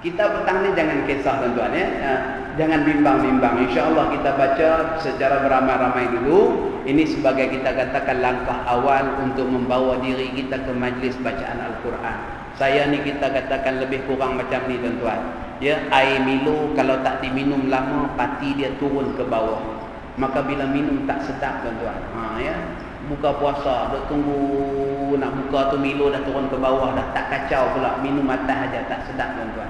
Kita petang ni jangan kisah tuan-tuan ya. Jangan bimbang-bimbang. InsyaAllah kita baca secara beramai-ramai dulu. Ini sebagai kita katakan langkah awal untuk membawa diri kita ke majlis bacaan Al-Quran. Saya ni kita katakan lebih kurang macam ni tuan-tuan. Ya, air Milo kalau tak diminum lama, pati dia turun ke bawah. Maka bila minum tak sedap tuan-tuan. Ya. Buka puasa, duk tunggu nak buka tu Milo dah turun ke bawah, dah tak kacau pula, minum atas aja tak sedap tuan-tuan.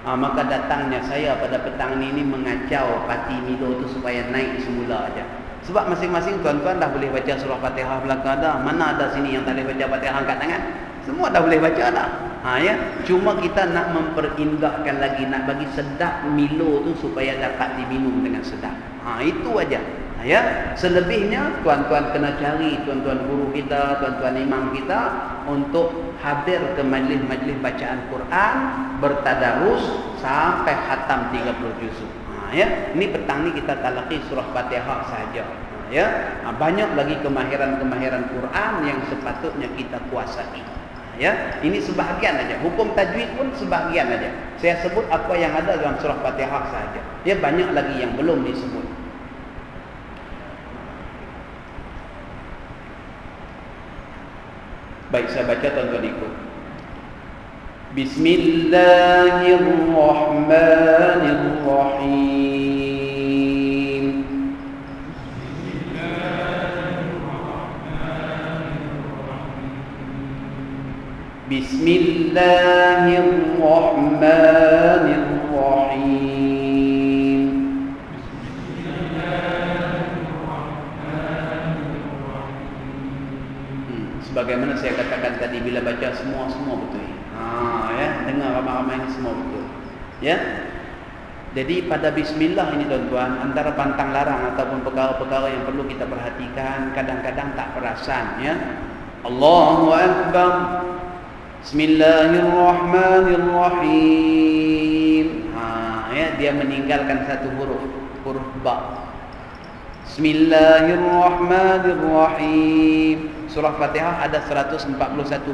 Maka datangnya saya pada petang ni mengacau pati Milo tu supaya naik semula aja. Sebab masing-masing tuan-tuan dah boleh baca surah Fatihah belakang dah. Mana ada sini yang tak boleh baca Fatihah angkat tangan? Semua dah boleh baca dah. Ya, cuma kita nak memperindahkan lagi, nak bagi sedap Milo tu supaya dapat diminum dengan sedap. Itu aja. Ya, selebihnya tuan-tuan kena cari tuan-tuan guru kita, tuan-tuan imam kita untuk hadir ke majlis-majlis bacaan Quran, bertadarus sampai khatam 30 juzuk. Ya, ini petang ni kita talaqi surah Fatihah saja. Ya, banyak lagi kemahiran-kemahiran Quran yang sepatutnya kita kuasai. Ya, ini sebahagian aja. Hukum tajwid pun sebahagian aja. Saya sebut apa yang ada dalam surah Fatihah saja. Ya, banyak lagi yang belum disebut. Baik, saya baca tuan-tuan ikut. Bismillahirrahmanirrahim. Bismillahirrahmanirrahim. Sebagaimana saya katakan tadi, bila baca semua betul. Ya, dengar ramai-ramai ini semua betul. Ya. Jadi pada bismillah ini tuan-tuan, antara pantang larang ataupun perkara-perkara yang perlu kita perhatikan, kadang-kadang tak perasan ya. Allahu akbar. Bismillahirrahmanirrahim. Ya, dia meninggalkan satu huruf ba. Bismillahirrahmanirrahim. Surah Fatihah ada 141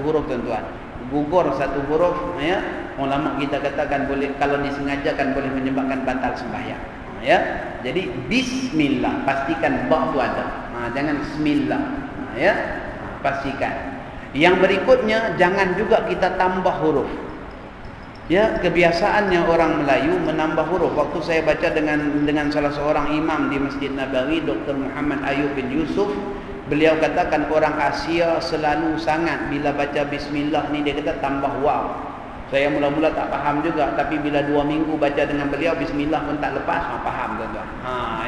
huruf tuan-tuan. Gugur satu huruf ya, ulama kita katakan boleh, kalau disengajakan boleh menyebabkan batal sembahyang. Ya. Jadi bismillah, pastikan ba tu ada. Jangan bismillah. Ya. Pastikan. Yang berikutnya jangan juga kita tambah huruf. Ya, kebiasaannya orang Melayu menambah huruf. Waktu saya baca dengan salah seorang imam di Masjid Nabawi, Dr. Muhammad Ayub bin Yusuf, beliau katakan orang Asia selalu sangat bila baca bismillah ni dia kata tambah waw. Saya mula-mula tak faham juga, tapi bila 2 minggu baca dengan beliau bismillah pun tak lepas, faham tuan-tuan.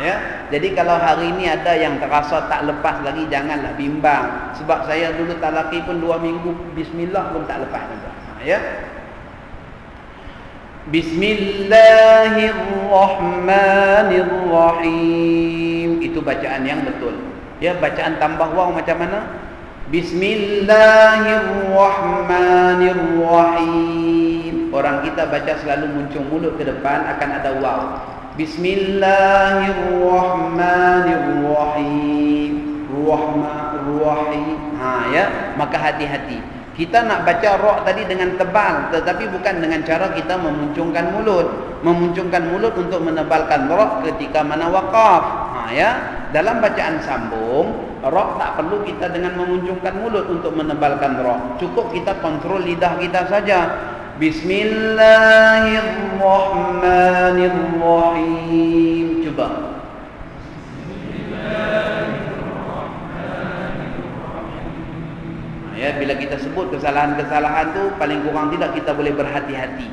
Ya. Jadi kalau hari ini ada yang terasa tak lepas lagi, janganlah bimbang. Sebab saya dulu talaqi pun 2 minggu bismillah pun tak lepas tuan-tuan. Ya. Bismillahirrahmanirrahim. Itu bacaan yang betul. Ya, bacaan tambah waw macam mana? Bismillahirrahmanirrahim. Orang kita baca selalu muncung mulut ke depan akan ada waw. Bismillahirrahmanirrahim. Rahmanirrahim. Ya, maka hati-hati. Kita nak baca ra' tadi dengan tebal, tetapi bukan dengan cara kita memuncungkan mulut. Memuncungkan mulut untuk menebalkan ra' ketika mana waqaf. Ya, dalam bacaan sambung, ra' tak perlu kita dengan memuncungkan mulut untuk menebalkan ra'. Cukup kita kontrol lidah kita saja. Bismillahirrahmanirrahim. Cuba. Ya, bila kita sebut kesalahan-kesalahan tu, paling kurang tidak kita boleh berhati-hati.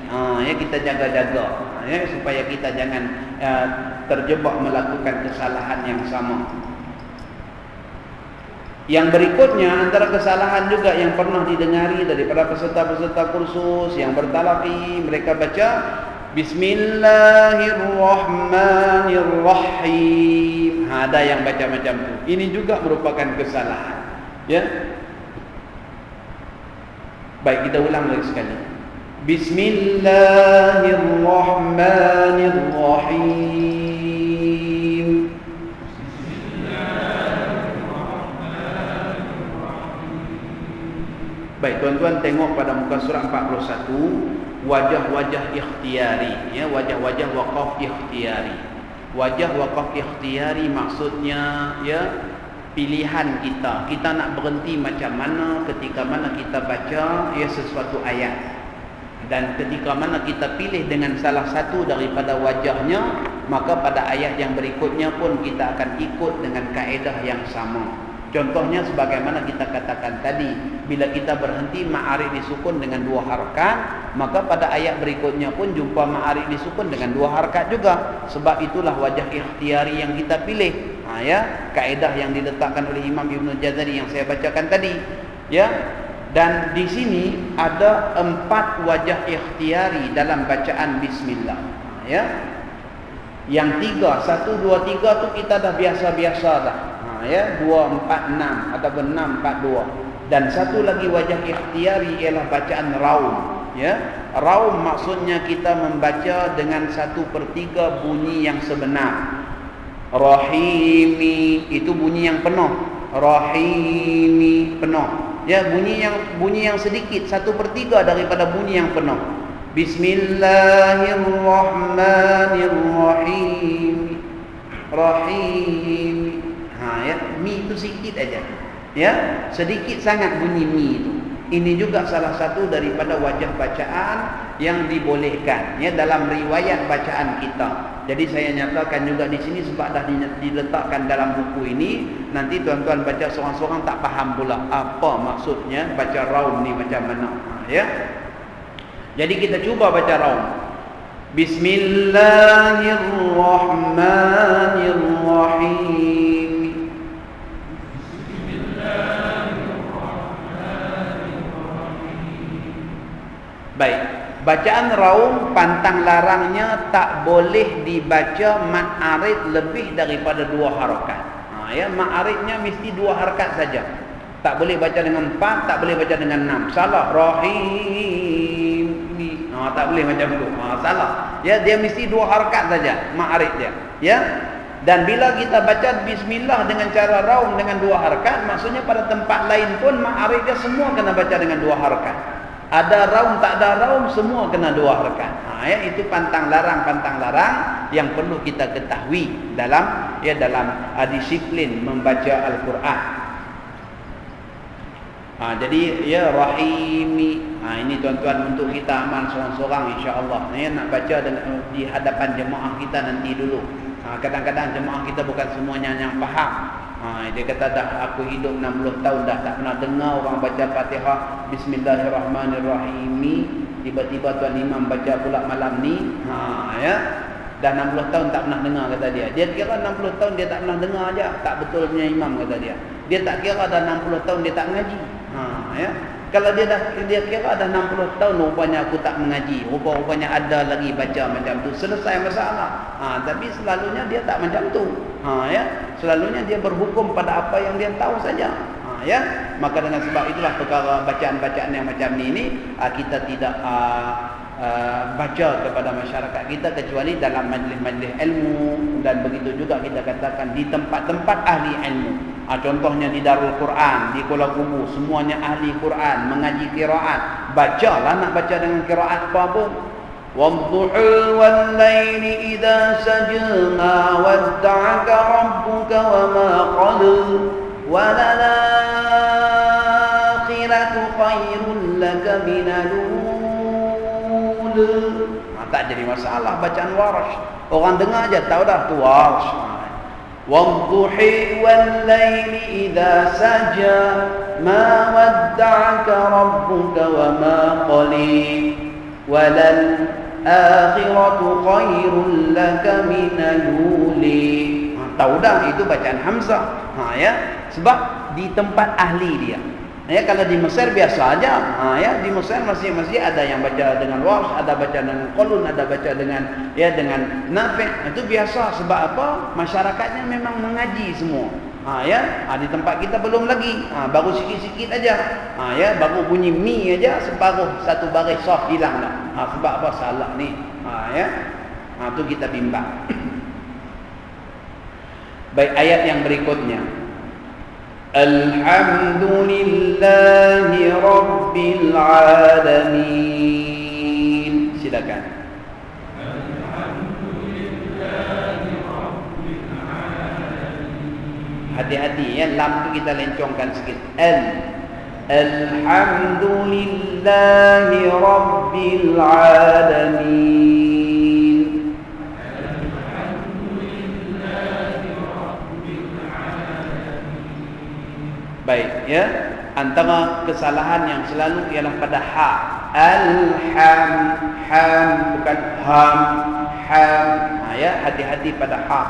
Ya, kita jaga-jaga ya, supaya kita jangan terjebak melakukan kesalahan yang sama. Yang berikutnya, antara kesalahan juga yang pernah didengari daripada peserta-peserta kursus yang bertalaqi, mereka baca Bismillahirrahmanirrahim. Ada yang baca macam tu. Ini juga merupakan kesalahan. Ya. Baik, kita ulang lagi sekali. Bismillahirrahmanirrahim. Baik, tuan-tuan tengok pada muka surah 41. wajah-wajah ikhtiari, ya, wajah-wajah waqaf ikhtiari. Wajah waqaf ikhtiari maksudnya, ya, pilihan kita. Kita nak berhenti macam mana ketika mana kita baca, ya, sesuatu ayat. Dan ketika mana kita pilih dengan salah satu daripada wajahnya, maka pada ayat yang berikutnya pun kita akan ikut dengan kaedah yang sama. Contohnya sebagaimana kita katakan tadi, bila kita berhenti ma'arif disukun dengan 2 harakat, maka pada ayat berikutnya pun jumpa ma'arif disukun dengan 2 harakat juga. Sebab itulah wajah ikhtiari yang kita pilih. Ya, kaedah yang diletakkan oleh Imam Ibn Jazari yang saya bacakan tadi. Ya, dan di sini ada 4 wajah ikhtiari dalam bacaan bismillah. Ya, yang 3, 1, 2, 3 tu kita dah biasa-biasa dah. Ya, 2, 4, 6 ataupun 6, 4, 2. Dan satu lagi wajah ikhtiari ialah bacaan raum. Ya, raum maksudnya kita membaca dengan 1/3 bunyi yang sebenar. Rahimi itu bunyi yang penuh. Rahimi penuh. Ya, bunyi yang sedikit 1/3 daripada bunyi yang penuh. Bismillahirrahmanirrahim. Rahim. Ya, mi itu sedikit aja. Ya, sedikit sangat bunyi mi itu. Ini juga salah satu daripada wajah bacaan yang dibolehkan, ya, dalam riwayat bacaan kita. Jadi saya nyatakan juga di sini sebab dah diletakkan dalam buku ini. Nanti tuan-tuan baca seorang-seorang tak faham pula apa maksudnya baca raum ni macam mana. Ya. Jadi kita cuba baca raum. Bismillahirrahmanirrahim. Baik, bacaan raum pantang larangnya tak boleh dibaca mad arid lebih daripada 2 harakat. Ya, mad aridnya mesti 2 harakat saja. Tak boleh baca dengan 4, tak boleh baca dengan 6. Salah. Rahim. Tak boleh macam tu. Salah. Ya, dia mesti 2 harakat saja mad arid dia. Ya. Dan bila kita baca bismillah dengan cara raum dengan 2 harakat, maksudnya pada tempat lain pun mad arid dia semua kena baca dengan 2 harakat. Ada raum, tak ada raum, semua kena 2 harakat. Ya, itu pantang larang yang perlu kita ketahui dalam disiplin membaca Al-Quran. Jadi ya, rahimi. Ini tuan-tuan untuk kita amal seorang-seorang insya-Allah. Ya, nak baca di hadapan jemaah kita nanti dulu. Kadang-kadang jemaah kita bukan semuanya yang faham. Dia kata dah aku hidup 60 tahun dah tak pernah dengar orang baca Fatihah Bismillahirrahmanirrahim. Tiba-tiba tuan imam baca pula malam ni. Ya. Dah 60 tahun tak pernah dengar kata dia. Dia kira 60 tahun dia tak pernah dengar aja. Tak betul punya imam kata dia. Dia tak kira dah 60 tahun dia tak mengaji. Ya. Kalau dia kira dah 60 tahun rupanya aku tak mengaji. Rupanya ada lagi baca macam tu. Selesai masalah. Tapi selalunya dia tak macam tu. Ya. Selalunya dia berhukum pada apa yang dia tahu saja. Ya. Maka dengan sebab itulah perkara bacaan-bacaan yang macam ni kita tidak baca kepada masyarakat kita kecuali dalam majlis-majlis ilmu, dan begitu juga kita katakan di tempat-tempat ahli ilmu. Contohnya di Darul Quran, di Kuala Kubu, semuanya ahli Quran, mengaji qiraat. Bacalah, nak baca dengan qiraat apa pun. Wadduhul wal laili idza saja ma wadda'aka rabbuka wa ma qala wa lal akhiratu khairul laka minal tak jadi masalah bacaan Warsh. Orang dengar aja tahu dah tu Warsh. Wadduhi wal laili idza saja ma wadda'aka rabbuka wa ma qali walal akhiratu khairul laka minal uli. Tahu dah itu bacaan Hamzah. Ya, sebab di tempat ahli dia. Ya, kalau di Mesir biasa aja. Ya, di Mesir masih ada yang baca dengan Warsh, ada baca dengan Qalun, ada baca dengan Nafi'. Itu biasa sebab apa? Masyarakatnya memang mengaji semua. Ya, di tempat kita belum lagi. Baru sikit-sikit aja. Ya, baru bunyi mi aja separuh satu baris saf hilang dah. Sebab apa? Salah ni. Ya. Tu kita bimbang. Baik, ayat yang berikutnya. Alhamdulillahi Rabbil Alamin. Hati-hati ya, lam tu kita lencongkan sikit. Alhamdulillahi Rabbil Alamin. Baik ya. Antara kesalahan yang selalu ialah pada ha. Bukan ham. Ya, hati-hati pada ha.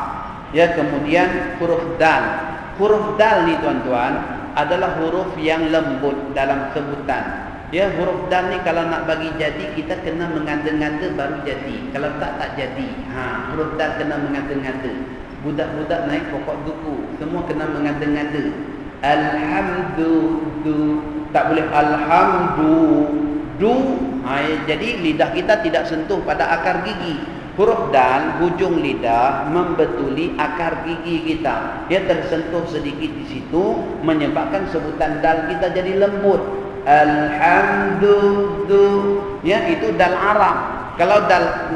Ya, kemudian huruf dal. Huruf dal ni tuan-tuan adalah huruf yang lembut dalam sebutan. Ya, huruf dal ni kalau nak bagi jadi, kita kena mengada-ngada baru jadi. Kalau tak jadi. Huruf dal kena mengada-ngada. Budak-budak naik pokok duku, semua kena mengada-ngada. Tak boleh alhamdu. Jadi lidah kita tidak sentuh pada akar gigi. Huruf dal, hujung lidah membetuli akar gigi kita. Dia tersentuh sedikit di situ, menyebabkan sebutan dal kita jadi lembut. Alhamdu. Ya, itu dal Arab. Kalau dal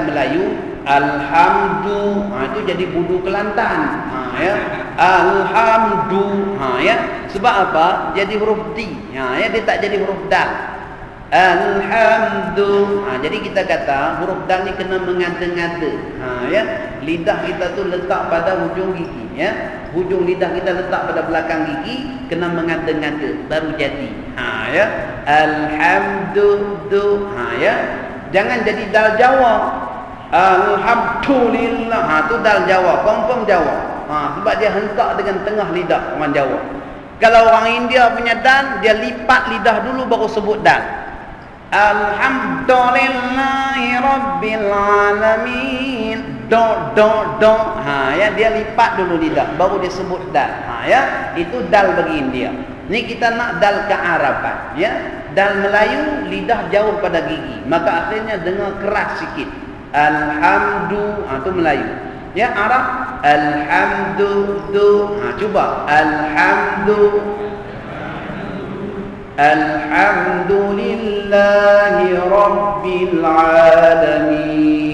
Melayu, alhamdu, itu jadi budu Kelantan. Ya, alhamdu. Ya, sebab apa? Jadi huruf D. Ya, dia tak jadi huruf dal. Alhamdu. Jadi kita kata huruf dal ni kena mengada-ngada. Ya, lidah kita tu letak pada hujung gigi. Ya, hujung lidah kita letak pada belakang gigi, kena mengada-ngada baru jadi. Ya, alhamdu. Ya, jangan jadi dal Jawa. Alhamdulillah. Tu dal Jawa, confirm Jawa. Sebab dia hentak dengan tengah lidah orang Jawa. Kalau orang India punya dal, dia lipat lidah dulu baru sebut dal. Alhamdulillahi Rabbil Alamin. Do. Ya, dia lipat dulu lidah baru dia sebut dal. Ya, itu dal bagi India. Ni kita nak dal kearaban. Ya, dal Melayu lidah jauh pada gigi, maka akhirnya dengar keras sikit. Alhamdu. Tu Melayu. Ya, Arab alhamdu. Cuba Alhamdulillahi Rabbil Alamin.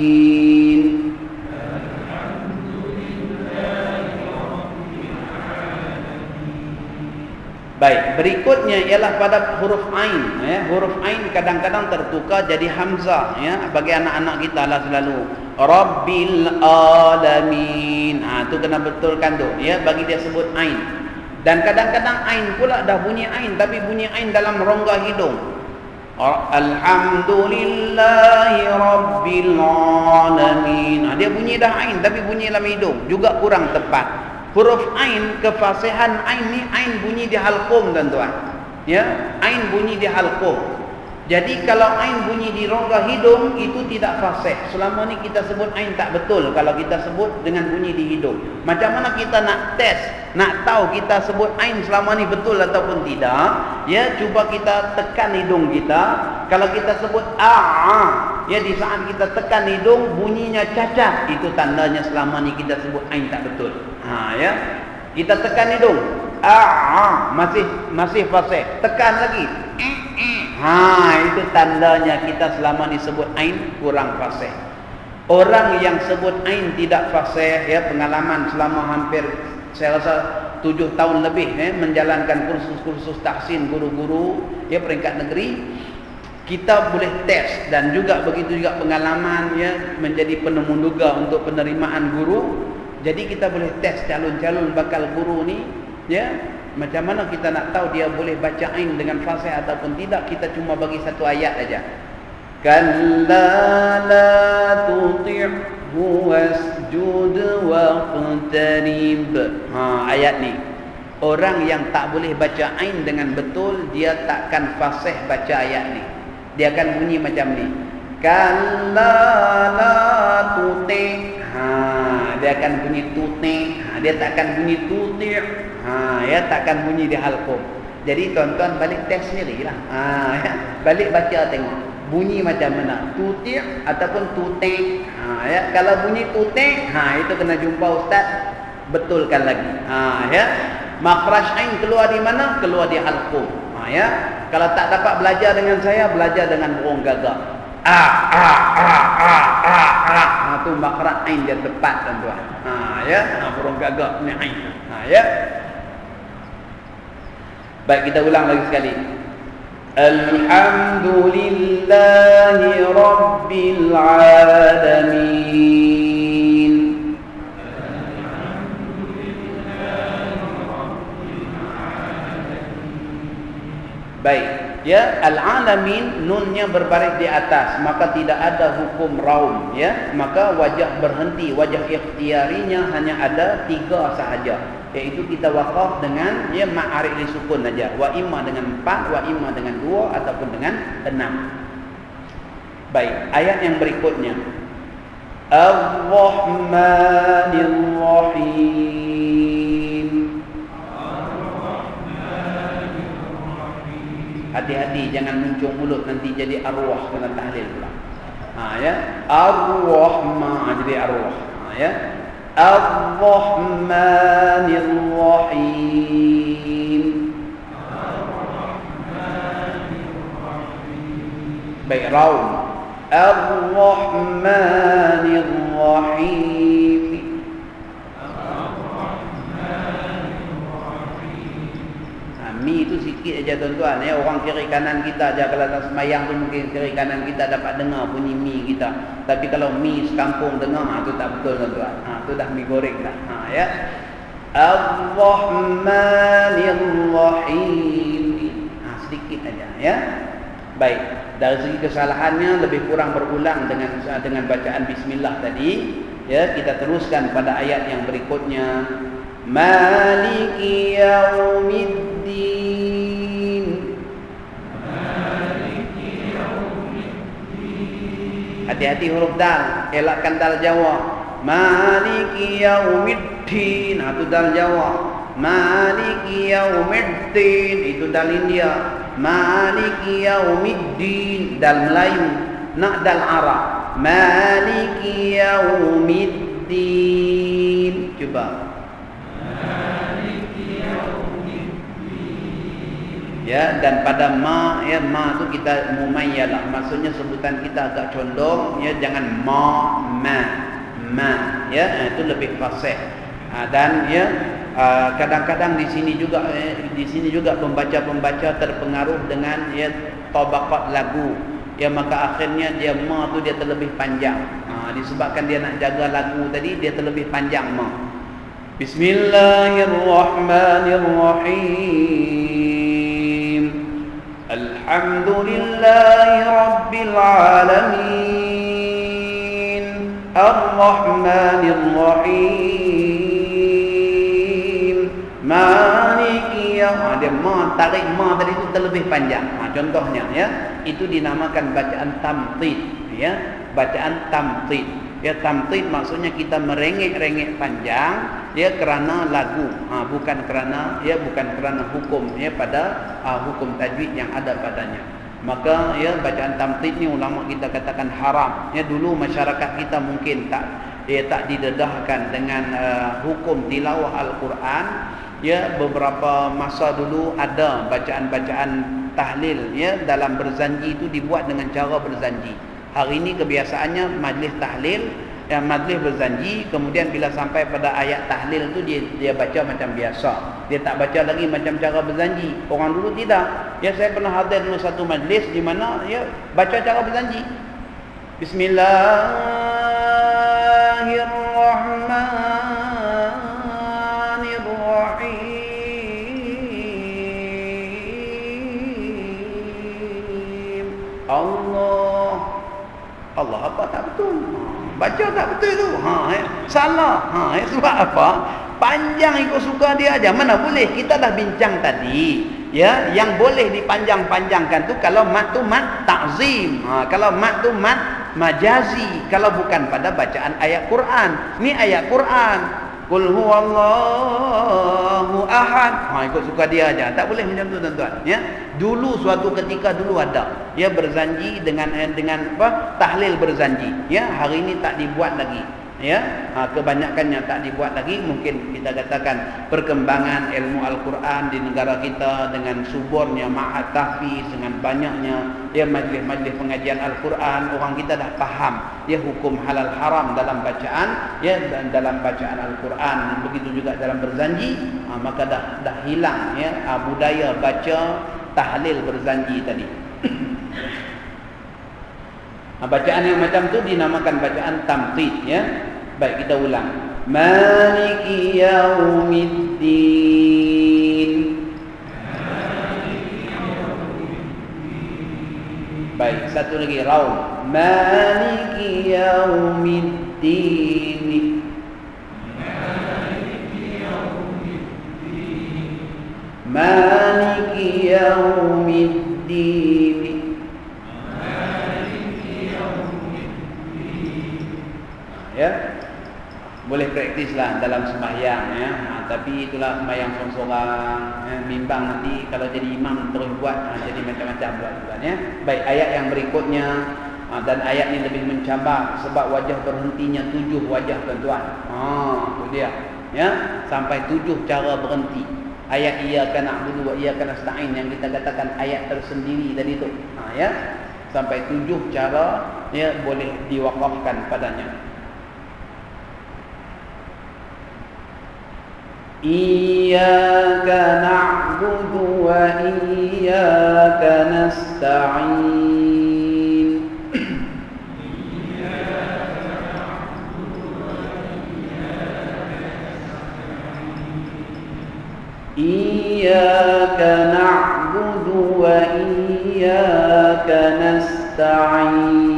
Baik, berikutnya ialah pada huruf ain. Ya, huruf ain kadang-kadang tertukar jadi hamzah. Ya, bagi anak-anak kita lah selalu Rabbil Alamin. Tu kena betulkan tu. Ya, bagi dia sebut ain. Dan kadang-kadang ain pula dah bunyi ain, tapi bunyi ain dalam rongga hidung. Alhamdulillahi Rabbil Alamin. Dia bunyi dah ain, tapi bunyi dalam hidung juga kurang tepat. Huruf ain, kefasihan ain ni, ain bunyi di halqum tuan-tuan. Ya, ain bunyi di halqum. Jadi kalau ain bunyi di rongga hidung, itu tidak fasih. Selama ni kita sebut ain tak betul kalau kita sebut dengan bunyi di hidung. Macam mana kita nak test, nak tahu kita sebut ain selama ni betul ataupun tidak? Ya, cuba kita tekan hidung kita. Kalau kita sebut ya, di saat kita tekan hidung bunyinya cacat, itu tandanya selama ni kita sebut ain tak betul. Ya, kita tekan hidung, masih fasih. Tekan lagi, itu tandanya kita selama ni sebut ain kurang fasih. Orang yang sebut ain tidak fasih, ya, pengalaman selama hampir saya rasa 7 tahun lebih menjalankan kursus-kursus tahsin guru-guru, ya, peringkat negeri. Kita boleh test, dan juga begitu juga pengalaman, ya, menjadi penemu nuga untuk penerimaan guru. Jadi kita boleh test calon-calon bakal guru ni, ya, macam mana kita nak tahu dia boleh baca ain dengan fasih ataupun tidak. Kita cuma bagi satu ayat aja. Kalla la tuti'hu wasjud waqtarib. Ayat ni. Orang yang tak boleh baca ain dengan betul, dia takkan fasih baca ayat ni. Dia akan bunyi macam ni. Kalla la tuti'. Dia akan bunyi tuti'. Dia takkan bunyi tuti'. Ya, takkan bunyi di halqum. Jadi tuan-tuan balik test sendirilah. Ya, balik baca tengok bunyi macam mana, tuti' ataupun tuti'. Ya, kalau bunyi tuti', itu kena jumpa ustaz, betulkan lagi. Ya, makhraj ain keluar di mana? Keluar di halqum. Ya, kalau tak dapat belajar dengan saya, belajar dengan burung gagak. Tu makhraj ain dia tepat tuan-tuan. Ya, burung gagak ni. Ya. Baik, kita ulang lagi sekali. Alhamdulillahi Rabbil Alamin. Baik, ya, al-alamin nunnya berbaris di atas, maka tidak ada hukum raum, ya. Maka wajah berhenti, wajah ikhtiarinya hanya ada 3 sahaja, iaitu kita waqaf dengan ya ma'arif li sukun saja, wa imma dengan 4, wa imma dengan 2 ataupun dengan 6. Baik, ayat yang berikutnya. Ar-Rahmanir Rahim. Hati-hati jangan muncul mulut nanti jadi arwah kena tahlil pula. Ya. Ar-Rahman jadi arwah. Ya. Ar-Rahmanir Rahim. Baik, raum. Ar-Rahmanir Rahim. Mi itu sikit aja tuan-tuan, ya. Orang kiri kanan kita aja kalau tak semayang tu mungkin kiri kanan kita dapat dengar bunyi mi kita. Tapi kalau mi sekampung dengar, tu tak betul tuan-tuan. Tu dah mi goreng dah. Ya. Ar-Rahmanir Rahim. Sedikit aja, ya. Baik, dari segi kesalahannya lebih kurang berulang dengan bacaan bismillah tadi. Ya, kita teruskan pada ayat yang berikutnya. Maliki yaumiddin. Hati-hati huruf dal, elakkan dal Jawa. Maliki yaumiddin, itu dal Jawa. Maliki yaumiddin, itu dal India. Maliki yaumiddin, dal Melayu. Nak dal Arab. Maliki yaumiddin. Cuba. Ya, dan pada ma, ya, ma tu kita mumayyalah, maksudnya sebutan kita agak condong, ya, jangan ma, ya, itu lebih fasih. Dan ya, kadang-kadang di sini juga pembaca-pembaca terpengaruh dengan ya tabaqat lagu, ya, maka akhirnya dia ma tu dia terlebih panjang. Disebabkan dia nak jaga lagu tadi, dia terlebih panjang ma. Bismillahirrahmanirrahim. Alhamdulillahi Rabbil Alamin. Ar-Rahmanir Rahim. Maliki yaumiddin. Dia ma, tarik ma tadi itu terlebih panjang. Contohnya, ya, itu dinamakan bacaan tamtid, ya, bacaan tamtid. Ya, tamtid maksudnya kita merengek-rengek panjang, ya, kerana lagu, bukan kerana hukum, ya, pada hukum tajwid yang ada padanya. Maka ya bacaan tamtid ni ulama kita katakan haram. Ya, dulu masyarakat kita mungkin tak didedahkan dengan hukum tilawah Al-Quran. Ya, beberapa masa dulu ada bacaan-bacaan tahlil, ya, dalam berzanji itu dibuat dengan cara berzanji. Hari ini kebiasaannya majlis tahlil, yang majlis berzanji, kemudian bila sampai pada ayat tahlil tu dia baca macam biasa. Dia tak baca lagi macam cara berzanji. Orang dulu tidak. Ya, saya pernah hadir dalam satu majlis di mana ya baca cara berzanji. Bismillahirrahmanirrahim. Allah apa tak betul? Baca tak betul tu. Salah. Sebab apa? Panjang ikut suka dia aja. Mana boleh? Kita dah bincang tadi. Ya, yang boleh dipanjang-panjangkan tu kalau mat tu mat ta'zim. Kalau mat tu mat majazi. Kalau bukan pada bacaan ayat Quran. Ni ayat Quran. Qul huwallahu ahad. Ikut suka dia aja. Tak boleh macam tu tuan-tuan, ya. Dulu suatu ketika dulu ada, ya, berzanji dengan apa? Tahlil berzanji. Ya, hari ini tak dibuat lagi. Ya, kebanyakannya tak dibuat lagi. Mungkin kita katakan perkembangan ilmu Al-Quran di negara kita dengan suburnya ma'had tahfiz, dengan banyaknya ya majlis-majlis pengajian Al-Quran, orang kita dah faham ya hukum halal haram dalam bacaan ya, dan dalam bacaan Al-Quran. Begitu juga dalam berzanji, maka dah hilang ya budaya baca tahlil berzanji tadi. Bacaan yang macam tu dinamakan bacaan tamthid ya. Baik, kita ulang. Maliki yaumiddin. Baik, satu lagi raum. Maliki yaumiddin. Maliki yaumiddin. Ya, boleh praktislah dalam sembahyang ya. Tapi itulah sembahyang seorang-seorang ya. Bimbang nanti kalau jadi imam terus buat jadi macam-macam buat tuan ya. Baik, ayat yang berikutnya dan ayat ini lebih mencabar sebab wajah berhentinya 7 wajah tuan-tuan. Itu dia ya, sampai 7 cara berhenti. Ayat iyyaka na'budu wa iyyaka nasta'in yang kita katakan ayat tersendiri tadi tu. Ya, sampai 7 cara ya boleh diwakafkan padanya. Iyyaka na'budu wa iyyaka nasta'in. Iyyaka na'budu wa iyyaka nasta'in.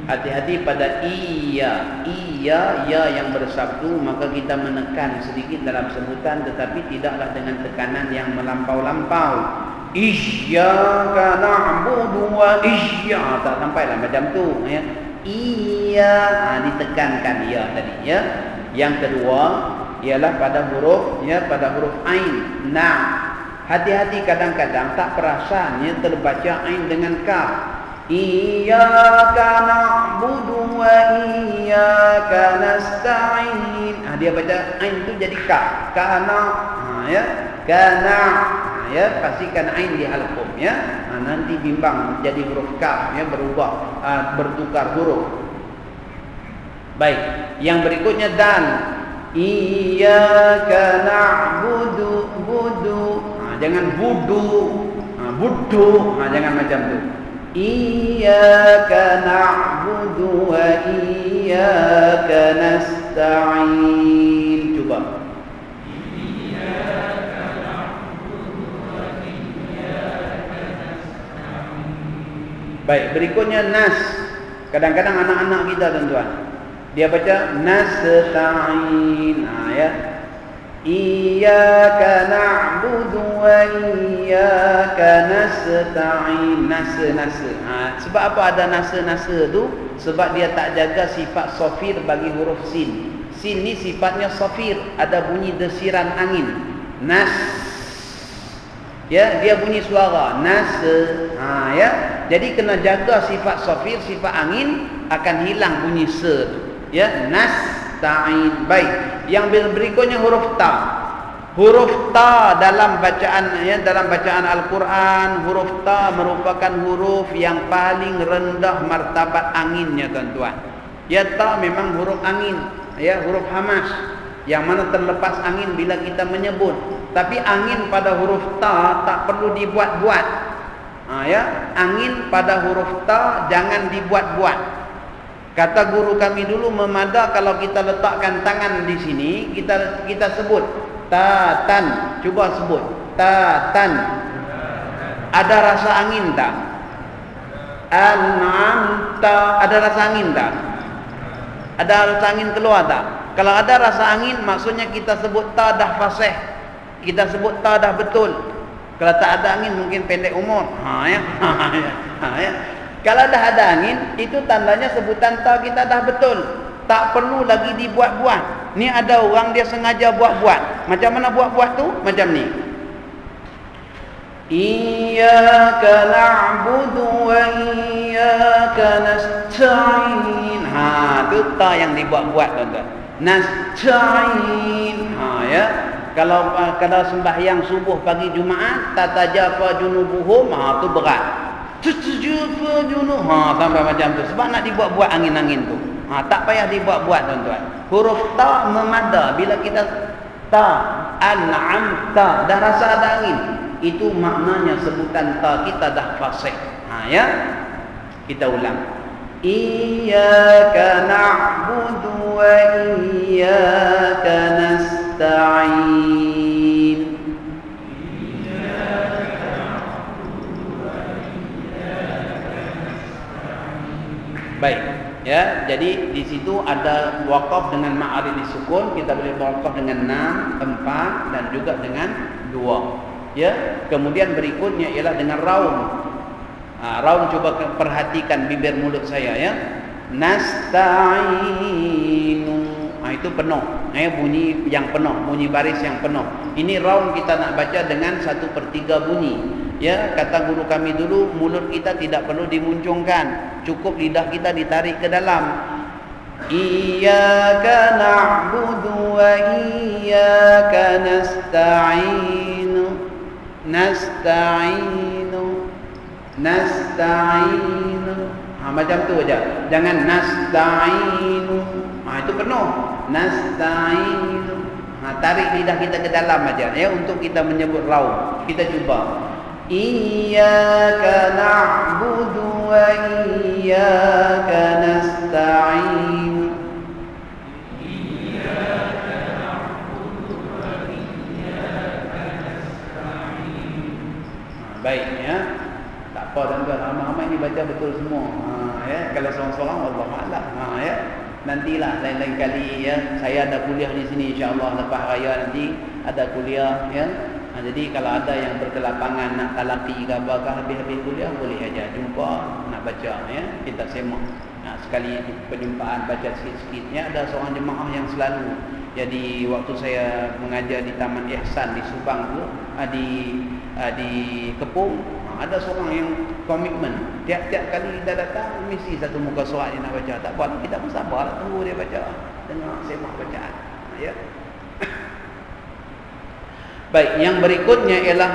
Hati-hati pada iya ya yang bersabdu, maka kita menekan sedikit dalam sebutan tetapi tidaklah dengan tekanan yang melampau-lampau. Iyyaka na'budu wa iyyaka, tak sampailah macam tu ya. Iya ditekankan ya tadi ya. Yang kedua ialah pada huruf ya, pada huruf ain. Hati-hati kadang-kadang tak perasan ya terbaca ain dengan kaf. Iyyaka na'budu wa iyyaka nasta'in. Dia baca ain tu jadi ka. Kana ya. Kana ya, pastikan ain dihalqum ya. Nanti bimbang jadi huruf kaf ya, berubah bertukar huruf. Baik, yang berikutnya dal. Iyyaka na'budu jangan budu. Budu jangan macam tu. Iyyaka na'budu wa iyyaka nasta'in. Cuba. Iyyaka na'budu wa iyyaka nasta'in. Baik, berikutnya nas. Kadang-kadang anak-anak kita tuan-tuan, dia baca nasta'in. Ya. Iyyaka na'budu wa iyyaka nasta'in. Nasa. Sebab apa ada nasa tu? Sebab dia tak jaga sifat safir bagi huruf sin. Sin ni sifatnya safir, ada bunyi desiran angin. Nas. Ya, dia bunyi suara nasa. Ya. Jadi kena jaga sifat safir, sifat angin, akan hilang bunyi se tu. Ya, nasta'in. Baik. Yang berikutnya huruf ta. Huruf ta dalam bacaan ya, dalam bacaan Al-Quran, huruf ta merupakan huruf yang paling rendah martabat anginnya tuan-tuan. Ya, ta memang huruf angin, ya, huruf hamas yang mana terlepas angin bila kita menyebut. Tapi angin pada huruf ta tak perlu dibuat-buat. Ya, angin pada huruf ta jangan dibuat-buat. Kata guru kami dulu, memada kalau kita letakkan tangan di sini, kita sebut ta-tan. Cuba sebut ta-tan. Ada rasa angin tak? An'amta. Ada rasa angin tak? Ada rasa angin keluar tak? Kalau ada rasa angin, maksudnya kita sebut ta dah fasih. Kita sebut ta dah betul. Kalau tak ada angin, mungkin pendek umur. Ya. Kalau dah ada angin, itu tandanya sebutan ta kita dah betul. Tak perlu lagi dibuat-buat. Ni ada orang dia sengaja buat-buat. Macam mana buat-buat tu? Macam ni. Iyyaka na'budu wa iyyaka nasta'in. Itu ta yang dibuat-buat tuan-tuan. Nasta'in. Ya. Kalau sembahyang subuh pagi Jumaat, tatajafa junubuhum, tu berat. Tatajafa junub. Sampai macam tu. Sebab nak dibuat-buat angin-angin tu. Tak payah dibuat-buat tuan-tuan. Huruf ta memada. Bila kita ta, an'amta, dah rasa ada angin, itu maknanya sebutan ta kita dah fasih. Ya. Kita ulang. Iyyaka na'budu wa iyyaka nasta'in. Baik. Ya, jadi di situ ada waqaf dengan ma'arif disukun, kita boleh waqaf dengan 6, 4 dan juga dengan 2. Ya, kemudian berikutnya ialah dengan raum. Raum coba perhatikan bibir mulut saya ya. Nasta'inu. Itu penuh. Bunyi yang penuh, bunyi baris yang penuh. Ini raum kita nak baca dengan 1/3 bunyi. Ya, kata guru kami dulu, mulut kita tidak perlu dimuncungkan, cukup lidah kita ditarik ke dalam. Iyyaka na'budu wa iyyaka nasta'in. Nasta'inu. Nasta'inu. Macam tu aja. Jangan nasta'inu. Itu penuh. Nasta'inu. Tarik lidah kita ke dalam aja ya untuk kita menyebut raum. Kita cuba. Iyyaka na'budu wa iyyaka nasta'in. Iyyaka na'budu wa iyyaka nasta'in. Baik ya. Tak apa tuan-tuan, ramai-ramai ni baca betul semua. Ya, kalau seorang-seorang Allah A'lam. Ya. Nantilah lain-lain kali ya. Saya ada kuliah di sini insya-Allah lepas raya nanti ada kuliah ya. Jadi kalau ada yang berkelapangan nak talaqi ke apakah habis-habis kuliah boleh aja jumpa nak baca ya, kita semak. Sekali perjumpaan baca sikit-sikit ya. Ada seorang jemaah yang selalu, jadi waktu saya mengajar di Taman Ihsan di Subang tu, di Kepung, ada seorang yang komitmen tiap-tiap kali kita datang mesti satu muka surat dia nak baca. Tak apa, kita pun sabarlah tunggu dia baca, dengar semak bacaan ya. Baik, yang berikutnya ialah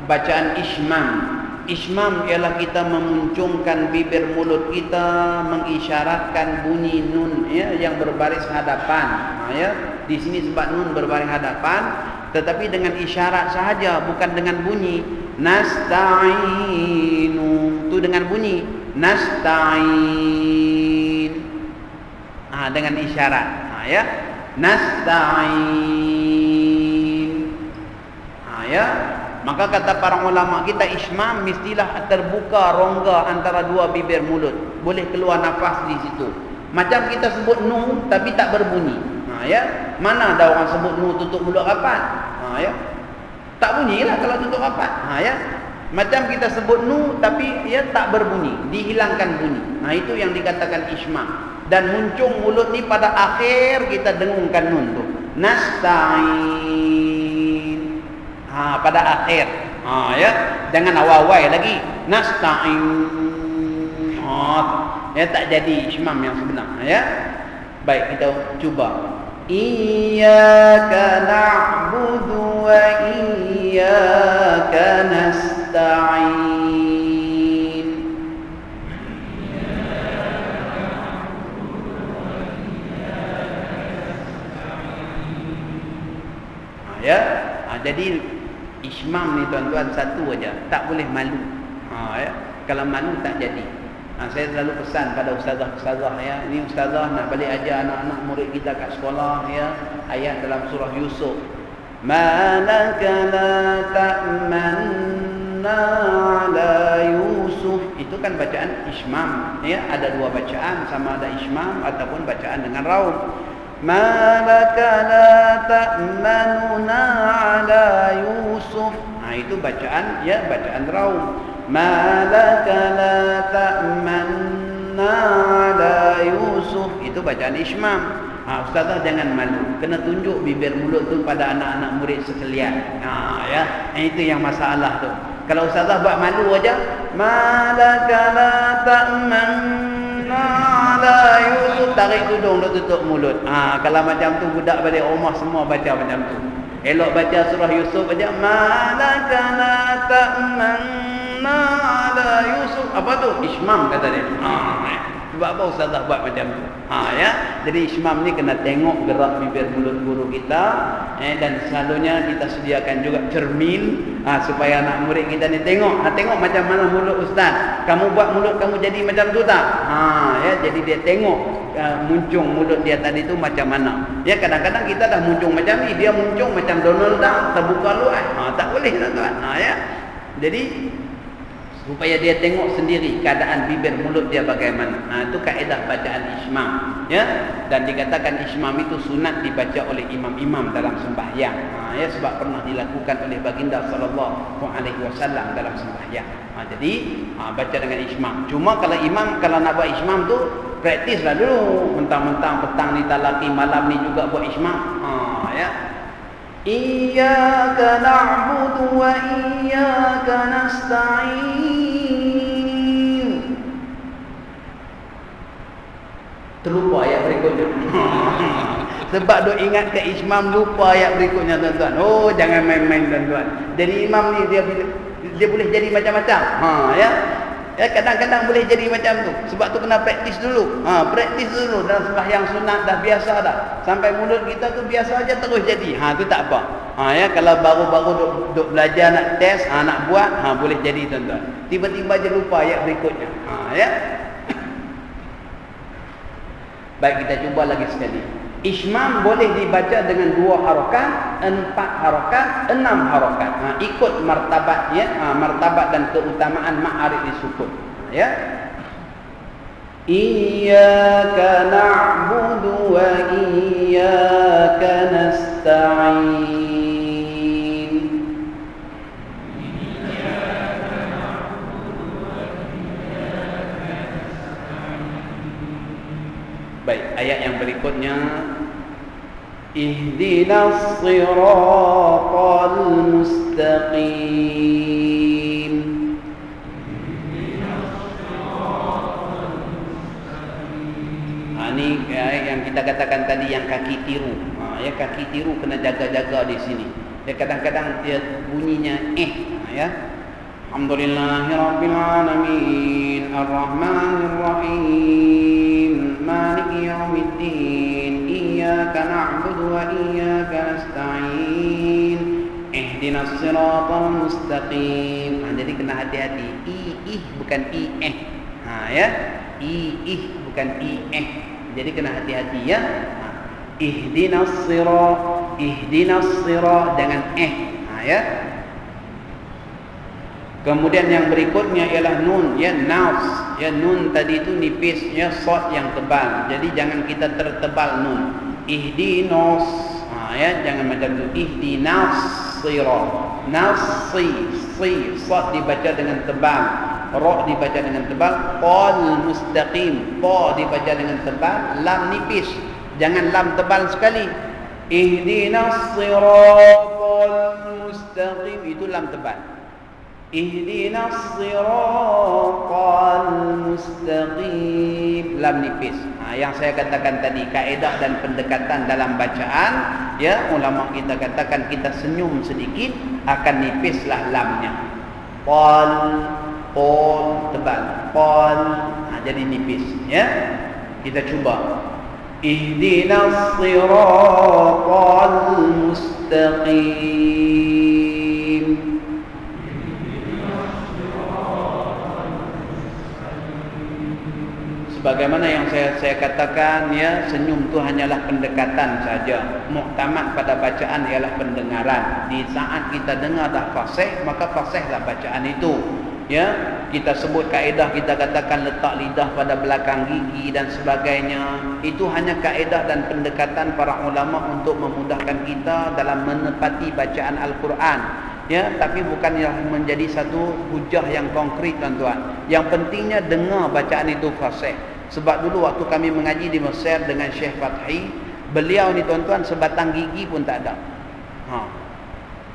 bacaan ismam. Ismam ialah kita memuncungkan bibir mulut kita mengisyaratkan bunyi nun ya yang berbaris hadapan. Ya, di sini sebab nun berbaris hadapan, tetapi dengan isyarat sahaja, bukan dengan bunyi. Nasta'inu itu dengan bunyi nasta'in. Dengan isyarat. Ya, nasta'in. Ya, maka kata para ulama kita ismam mestilah terbuka rongga antara dua bibir mulut, boleh keluar nafas di situ. Macam kita sebut nu tapi tak berbunyi. Ya, mana ada orang sebut nu tutup mulut rapat? Ya, tak bunyilah kalau tutup rapat. Ya, macam kita sebut nu tapi ya tak berbunyi, dihilangkan bunyi. Itu yang dikatakan ismam. Dan muncung mulut ni pada akhir kita dengungkan nun tu. Nasta'in. Pada akhir. Ya, jangan awal-awal lagi. Nasta'in. Ya, tak jadi ismam yang sebenar ya. Baik, kita cuba. Iyyaka na'budu wa iyyaka nasta'in. Ya, jadi ismam ni tuan-tuan satu aja, tak boleh malu. Ya, kalau malu tak jadi. Saya selalu pesan pada ustazah-ustazah ya, ini ustazah nak balik ajar anak-anak murid kita kat sekolah ya, ayat dalam surah Yusuf. Malaka la ta'manna ala Yusuf. Itu kan bacaan ismam ya, ada dua bacaan, sama ada ismam ataupun bacaan dengan raum. Malaka la ta'manuna ala Yusuf. Itu bacaan ya, bacaan raum. Malaka la ta'manna ala Yusuf. Itu bacaan ismam. Ustazah jangan malu, kena tunjuk bibir mulut tu pada anak-anak murid sekalian. Ya, itu yang masalah tu. Kalau ustazah buat malu aja, malaka la ta'manna ala Yusuf, tarik tudung duk tutup mulut. Kalau macam tu budak balik rumah semua baca macam tu. Elok baca surah Yusuf aja, malaka la ta'manna ala Yusuf. Apa tu? Ismam kata dia. Sebab apa ustazah buat macam tu? Ya. Jadi ismam ni kena tengok gerak bibir mulut guru kita, dan selalunya kita sediakan juga cermin supaya anak murid kita ni tengok, tengok macam mana mulut ustaz. Kamu buat mulut kamu jadi macam tu tak? Ya, jadi dia tengok muncung mulut dia tadi tu macam mana. Ya, kadang-kadang kita dah muncung macam ni, dia muncung macam Donald Duck, terbuka luas. Tak boleh tuan-tuan. Ya. Jadi supaya dia tengok sendiri keadaan bibir mulut dia bagaimana. Itu kaedah bacaan ismam, ya. Dan dikatakan ismam itu sunat dibaca oleh imam-imam dalam sembahyang. Ya, sebab pernah dilakukan oleh baginda sallallahu alaihi wasallam dalam sembahyang. Jadi baca dengan ismam. Cuma kalau imam kalau nak buat ismam tu praktislah dulu. Mentang-mentang petang ni talaqi, malam ni juga buat ismam. Ya. Iyyaka na'budu wa iyyaka nasta'in. Terlupa ayat berikutnya. Sebab duk ingat ke ismam, lupa ayat berikutnya tuan-tuan. Jangan main-main tuan-tuan. Jadi imam ni dia boleh jadi macam-macam. Ya. Kadang-kadang boleh jadi macam tu. Sebab tu kena praktis dulu. Praktis dulu dalam sembahyang sunat dah biasa dah. Sampai mulut kita tu biasa aja terus jadi. Tu tak apa. Ya, kalau baru-baru duk belajar nak test, nak buat, boleh jadi tuan-tuan. Tiba-tiba je lupa ayat berikutnya. Ya. Baik, kita cuba lagi sekali. Ismam boleh dibaca dengan 2 harakat, 4 harakat, 6 harakat. Ikut martabatnya, martabat dan keutamaan ma'arif disukun. Ya. Iyyaka na'budu wa iyyaka nasta'in. Baik, ayat yang berikutnya, ihdinas siratal mustaqim. Ini ayat yang kita katakan tadi, yang kaki tiru. Ya, kaki tiru kena jaga-jaga di sini. Ya, kadang-kadang dia bunyinya ya. Alhamdulillahirabbil alamin, arrahmanir rahim, maliki yaumiddin, iyyaka na'budu wa iyyaka nasta'in, ihdinas siratal mustaqim. Jadi kena hati-hati. Bukan ya. Bukan Jadi kena hati-hati ya. Ihdinas sirat dengan ya. Kemudian yang berikutnya ialah nun, ya, nas. Ya, nun tadi itu nipis, ya, sad yang tebal. Jadi jangan kita tertebal nun. Ihdinas, ya, jangan macam tu. Ihdinas sirat. Nasi, sad dibaca dengan tebal, ra dibaca dengan tebal, qal mustaqim, ta dibaca dengan tebal, lam nipis. Jangan lam tebal sekali. Ihdinas siratal mustaqim, itu lam tebal. Ihdinas siratal mustaqim, lam nipis. Yang saya katakan tadi, kaedah dan pendekatan dalam bacaan, ya, ulama kita katakan kita senyum sedikit akan nipislah lamnya. Qal tebal, qal jadi nipis, ya. Kita cuba. Ihdinas siratal mustaqim. Sebagaimana yang saya katakan, ya, senyum itu hanyalah pendekatan saja. Muktamad pada bacaan ialah pendengaran. Di saat kita dengar dah fasih, maka fasihlah bacaan itu. Ya, kita sebut kaedah, kita katakan letak lidah pada belakang gigi dan sebagainya. Itu hanya kaedah dan pendekatan para ulama untuk memudahkan kita dalam menepati bacaan Al-Quran. Ya, tapi bukanlah menjadi satu hujah yang konkret, tuan-tuan. Yang pentingnya dengar bacaan itu fasih. Sebab dulu waktu kami mengaji di Mesir dengan Syekh Fathi, beliau ni tuan-tuan sebatang gigi pun tak ada.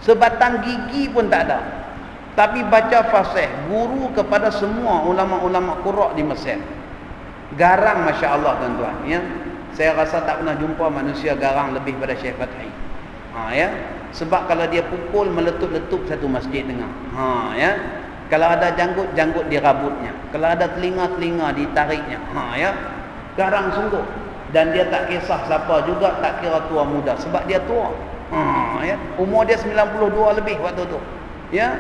Sebatang gigi pun tak ada. Tapi baca fasih, guru kepada semua ulama-ulama qurra di Mesir. Garang masya-Allah tuan-tuan, ya. Saya rasa tak pernah jumpa manusia garang lebih pada Syekh Fathi. Ya. Sebab kalau dia pukul meletup-letup satu masjid dengar. Ya. Kalau ada janggut di rambutnya. Kalau ada telinga ditariknya. Ya. Garang sungguh. Dan dia tak kisah siapa juga, tak kira tua muda sebab dia tua. Ya. Umur dia 92 lebih waktu tu. Ya.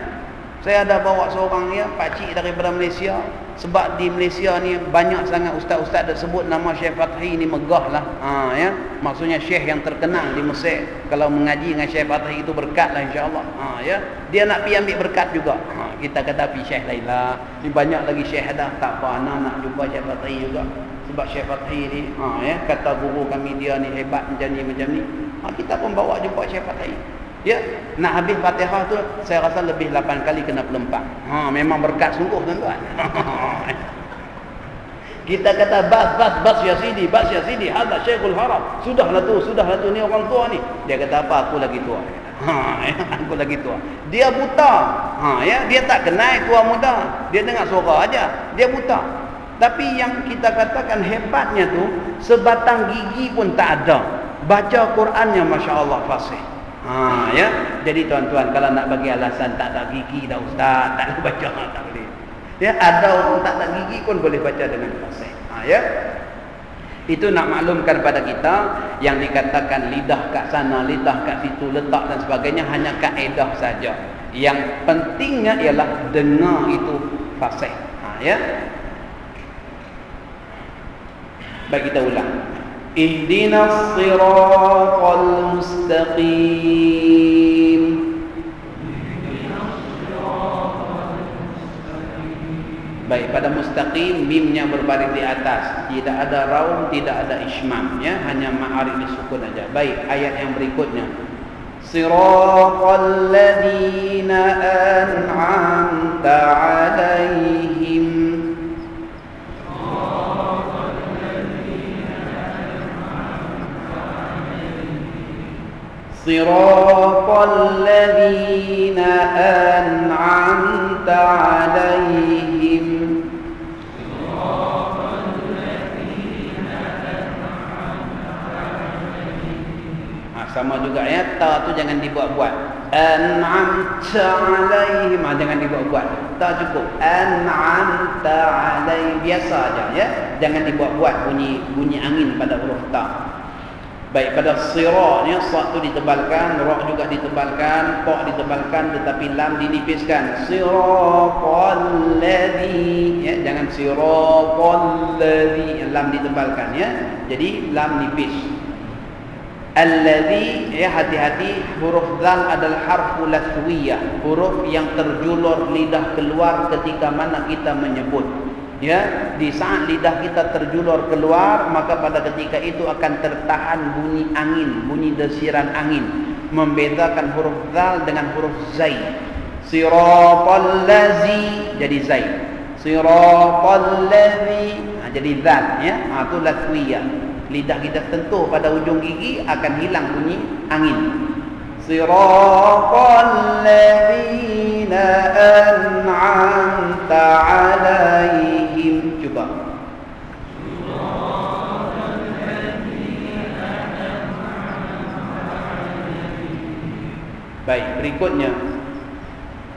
Saya ada bawa seorang pakcik daripada Malaysia. Sebab di Malaysia ni banyak sangat ustaz-ustaz dah sebut nama Syekh Fathi ni megah lah. Ya. Maksudnya syekh yang terkenal di Mesir. Kalau mengaji dengan Syekh Fathi itu berkat lah insya-Allah. Ya. Dia nak pergi ambil berkat juga. Kita kata pergi syekh lain lah. Ni banyak lagi syekh dah. Tak apa, anak nak jumpa Syekh Fathi juga. Sebab Syekh Fathi ni kata guru kami dia ni hebat macam ni. Kita pun bawa jumpa Syekh Fathi. Ya, nak habis Fatihah tu saya rasa lebih 8 kali kena pelempang. Memang berkat sungguh tuan-tuan. Kita kata bas ya sidi, hada Syekhul Haram. Sudahlah tu ni orang tua ni. Dia kata apa? Aku lagi tua. Aku lagi tua. Dia buta. Ya, dia tak kenal tua muda. Dia dengar suara aja. Dia buta. Tapi yang kita katakan hebatnya tu, sebatang gigi pun tak ada. Baca Qurannya masya-Allah fasih. Ya. Jadi tuan-tuan, kalau nak bagi alasan tak ada gigi dah ustaz, tak boleh baca, tak boleh. Ya, ada orang tak ada gigi pun boleh baca dengan fasih. Ya. Itu nak maklumkan pada kita yang dikatakan lidah kat sana, lidah kat situ, letak dan sebagainya hanya kaedah saja. Yang pentingnya ialah dengar itu fasih. Ya. Baik, kita ulang. Ihdinas siratal mustaqim. Baik, pada mustaqim mimnya berbaring di atas, tidak ada raum, tidak ada ismam, ya, hanya ma'arif disukun aja. Baik, ayat yang berikutnya. Siratal ladzina an'amta 'alaihim. Siratal ladzina an'amta 'alaihim. Sama juga ya, ta tu jangan dibuat-buat. An'amta 'alaihim, jangan dibuat-buat. Ta cukup. An'amta 'alaihim, biasa aja ya. Jangan dibuat-buat bunyi angin pada huruf ta. Baik, pada sirah ni sad tu ditebalkan, ra juga ditebalkan, ta ditebalkan, tetapi lam dinipiskan. Siratal ladzi, ya, jangan siratal ladzi, lam ditebalkan ya. Jadi lam nipis. Alladzi, ya, hati-hati, huruf dzal adalah harfu lathwiyah, huruf yang terjulur lidah keluar ketika mana kita menyebut. Ya, di saat lidah kita terjulur keluar, maka pada ketika itu akan tertahan bunyi angin, bunyi desiran angin, membedakan huruf dzal dengan huruf zai. Siratal ladzi jadi zai, siratal ladzi jadi dzal ya. Itu lathwiyah. Lidah kita sentuh pada ujung gigi akan hilang bunyi angin. Siratal ladzina an'amta 'alaihim. Cuba. Baik, berikutnya.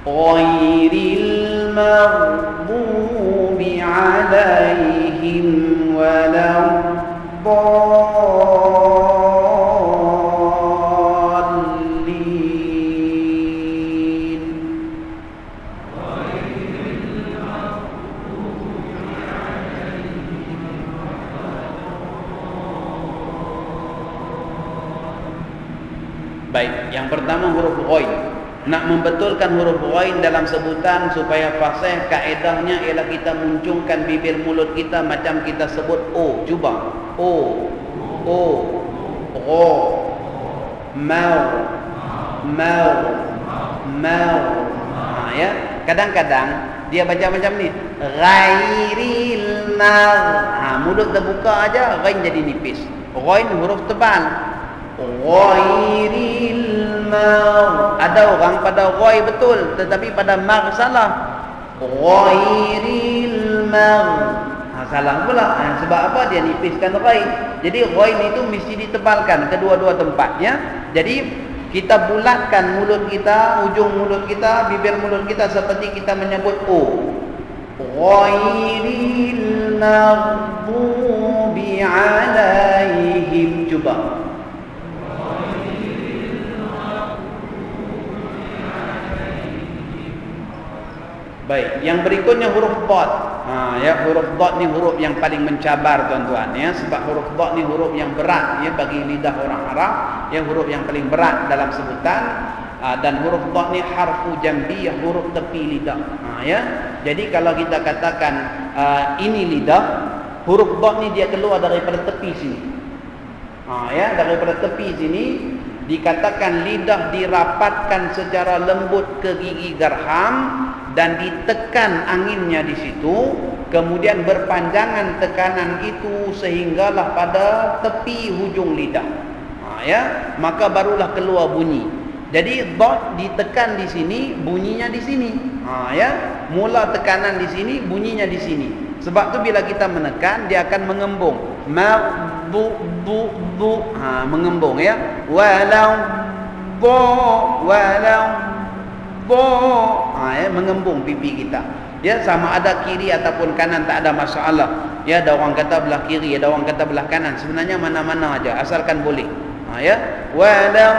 Ghairil maghdubi 'alaihim waladdallin. Baik, yang pertama huruf ghain. Nak membetulkan huruf ghain dalam sebutan supaya fasih, kaedahnya ialah kita muncungkan bibir mulut kita macam kita sebut o. Cuba. O, gho, mau, ya. Kadang-kadang dia baca macam ni, ghairil mar. Mulut terbuka aja, ghain jadi nipis. Ghain huruf tebal. Ghairil mar. Ada orang pada ghoi betul, tetapi pada mar salah. Ghairil mar. Salah pula. Sebab apa? Dia nipiskan ghoi. Jadi ghoi itu mesti ditebalkan kedua-dua tempatnya. Jadi kita bulatkan mulut kita, ujung mulut kita, bibir mulut kita seperti kita menyebut O. Ghairil maghdubi alaihim. Cuba. Baik, yang berikutnya huruf dad. Ya, huruf dad ni huruf yang paling mencabar tuan-tuan ya, sebab huruf dad ni huruf yang berat ya bagi lidah orang Arab, ya huruf yang paling berat dalam sebutan. Dan huruf dad ni harfu jambiyah, huruf tepi lidah. Ya. Jadi kalau kita katakan ini lidah, huruf dad ni dia keluar daripada tepi sini. Ya, daripada tepi sini dikatakan lidah dirapatkan secara lembut ke gigi gerham dan ditekan anginnya di situ, kemudian berpanjangan tekanan itu sehinggalah pada tepi hujung lidah. Ya, maka barulah keluar bunyi. Jadi dad ditekan di sini, bunyinya di sini. Ya, mula tekanan di sini, bunyinya di sini. Sebab tu bila kita menekan dia akan mengembung. Bu mengembung ya. Walau ya, mengembung pipi kita. Ya, sama ada kiri ataupun kanan tak ada masalah. Ya, ada orang kata belah kiri, ada orang kata belah kanan. Sebenarnya mana-mana aja asalkan boleh. Ya. Walau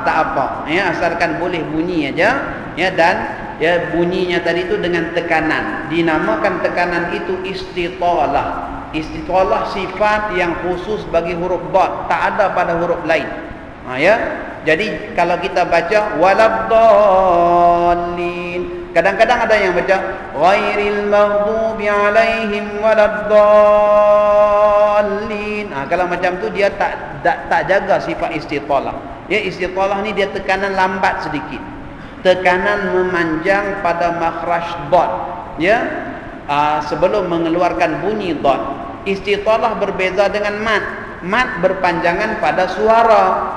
tak apa. Ya, asalkan boleh bunyi aja. Ya, dan ya bunyinya tadi itu dengan tekanan. Dinamakan tekanan itu istitalah. Istitalah sifat yang khusus bagi huruf dad, tak ada pada huruf lain. Ya. Jadi kalau kita baca waladdallin, kadang-kadang ada yang baca ghairil maghdubi alaihim waladdallin. Kalau macam tu dia tak jaga sifat istitalah. Ya, istitalah ni dia tekanan lambat sedikit. Tekanan memanjang pada makhraj dad. Ya. Sebelum mengeluarkan bunyi dad. Istitalah berbeza dengan mat. Mat berpanjangan pada suara.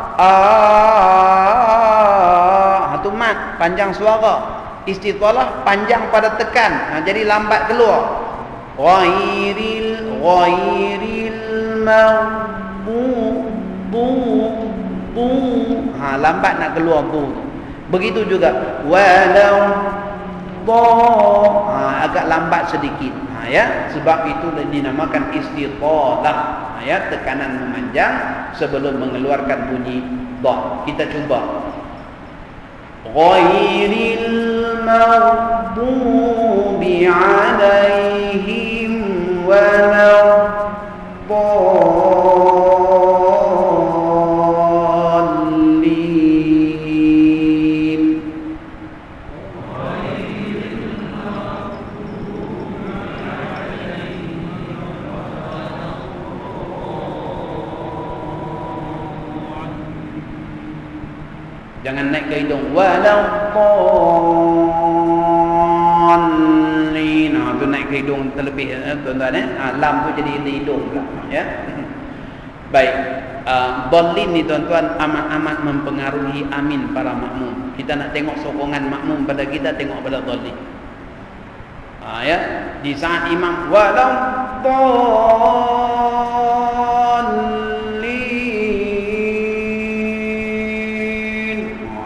Itu mat, panjang suara. Istitalah panjang pada tekan. Jadi lambat keluar. Ghairil maghdubi. Lambat nak keluar bu. Begitu juga walau agak lambat sedikit. Ya, sebab itu dinamakan istitalah. Ya, tekanan memanjang sebelum mengeluarkan bunyi dad. Kita cuba. Ghairil maghdubi alaihim waladdallin. Jangan naik ke hidung. Waladdallin. Tu naik ke hidung terlebih tuan-tuan lam tu jadi di hidung pula ya. Baik. Dallin ni tuan-tuan amat-amat mempengaruhi amin para makmum. Kita nak tengok sokongan makmum pada kita, tengok pada dallin. Ya, di saat imam waladdallin,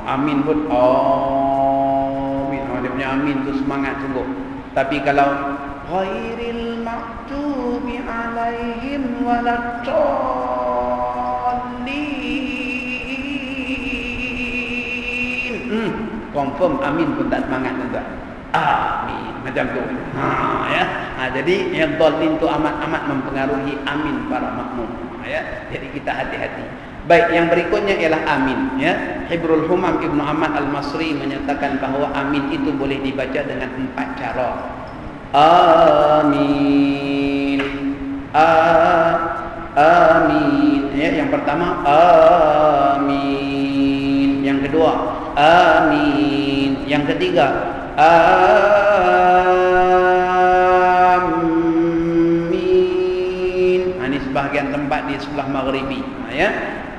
amin pun amin. Dia punya amin tu semangat sungguh. Tapi kalau ghairil maghdubi alaihim waladdallin, confirm amin pun tak semangat tuan-tuan. Amin macam tu. Ya. Jadi yang dallin tu amat-amat mempengaruhi amin para makmum. Ya. Jadi kita hati-hati. Baik, yang berikutnya ialah amin ya. Hibrul Humam Ibnu Ahmad Al-Masri menyatakan bahawa amin itu boleh dibaca dengan 4 cara. Amin. Amin. Ya, yang pertama amin. Yang kedua amin. Yang ketiga amin. Ini sebahagian tempat di sebelah maghribi ya.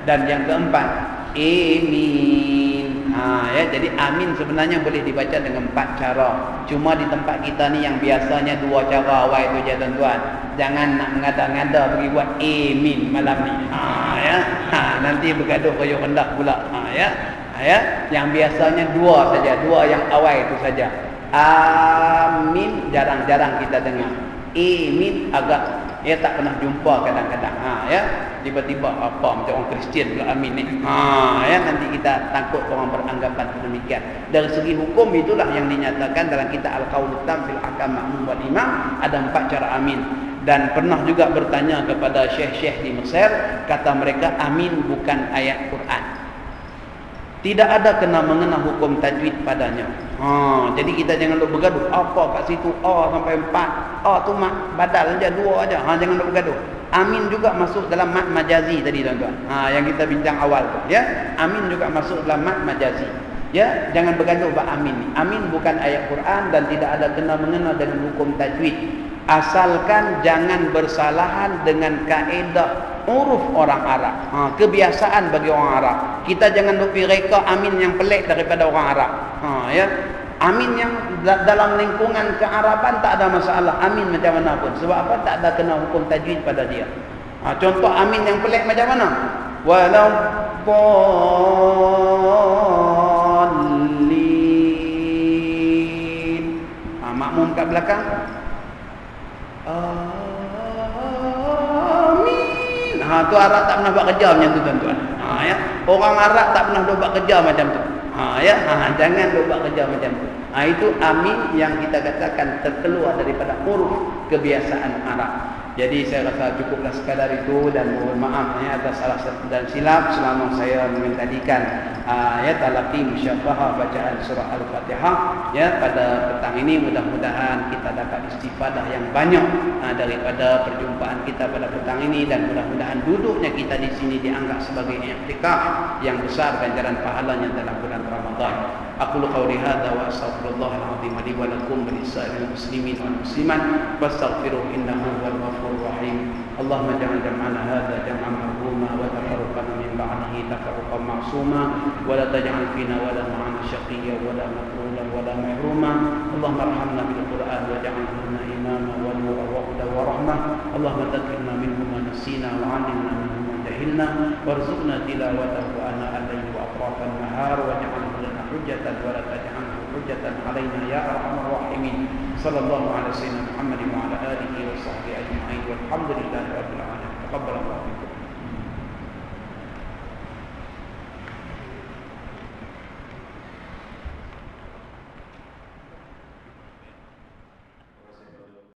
Dan yang keempat, amin. Ya, jadi amin sebenarnya boleh dibaca dengan 4 cara. Cuma di tempat kita ni yang biasanya 2 cara awal itu je tuan-tuan. Jangan nak mengada-ngada pergi buat amin malam ni. Ya. Nanti bergaduh koyo rendah pula. Ya. Yang biasanya 2 saja, 2 yang awal itu saja. Amin jarang-jarang kita dengar. Amin agak tak pernah jumpa kadang-kadang. Ya. Tiba-tiba apa macam orang Kristian pula amin ni. Ya, nanti kita takut orang beranggapan demikian. Dari segi hukum itulah yang dinyatakan dalam kitab Al-Qaulul Tam fil Ahkam Ma'mum wal Imam, ada 4 cara amin. Dan pernah juga bertanya kepada syekh-syekh di Mesir, kata mereka amin bukan ayat Quran. Tidak ada kena-mengena hukum tajwid padanya. Jadi kita jangan duk bergaduh. Apa kat situ A sampai 4. A tu mat badal saja 2 aja. Jangan duk bergaduh. Amin juga masuk dalam mat majazi tadi tuan-tuan. Yang kita bincang awal tu, ya. Amin juga masuk dalam mat majazi. Ya, jangan bergaduh bab amin ni. Amin bukan ayat Quran dan tidak ada kena-mengena dengan hukum tajwid. Asalkan jangan bersalahan dengan kaedah uruf orang Arab. Kebiasaan bagi orang Arab. Kita jangan reka amin yang pelik daripada orang Arab. Ya. Amin yang dalam lingkungan kearaban tak ada masalah. Amin macam mana pun. Sebab apa? Tak ada kena hukum tajwid pada dia. Contoh amin yang pelik macam mana? Walau dallin. Makmum kat belakang. Amin. Tu Arab tak pernah buat kerja macam tu tuan-tuan. Ya. Orang Arab tak pernah buat kerja macam tu. Jangan buat kerja macam tu. Itu amin yang kita katakan terkeluar daripada uruf kebiasaan Arab. Jadi saya rasa cukuplah sekadar itu dan mohon maaf atas salah satu dan silap selama saya mentadikan talaqi musyafahah bacaan surah Al-Fatihah pada petang ini. Mudah-mudahan kita dapat istifadah yang banyak daripada perjumpaan kita pada petang ini, dan mudah-mudahan duduknya kita di sini dianggap sebagai i'tikaf yang besar ganjaran pahalanya dalam bulan Ramadan. Aqulu qawli hadza wa astaghfirullahal azim li wa lakum wa lisa'iril muslimin wal muslimat fastaghfiruhu innahu huwal ghafurur rahim. Allahumma ja'al jam'ana hadza jam'an marhuma wa tafarraqana min ba'dihi tafarruqan ma'suma wa la taj'al fina wa la ma'ana shaqiyya wa la matrulan wa la mahruma. Allahumma arhamna bil Qur'an wa ja'alhu lana imama wa nura wa hudan wa rahmah. Allahumma dhakkirna minhu ma nasina wa 'allimna minhu ma jahilna warzuqna tilawatahu ana al-layli wa atrafan nahar wa ja'alhu lana hujjatan wa la taj'alhu hujjatan 'alaina ya arhamar rahimin. Sallallahu alaihi wasallam Muhammad wa ala alihi wa sahbihi ajma'in walhamdulillahi rabbil alamin. Taqabbalallahu minkum.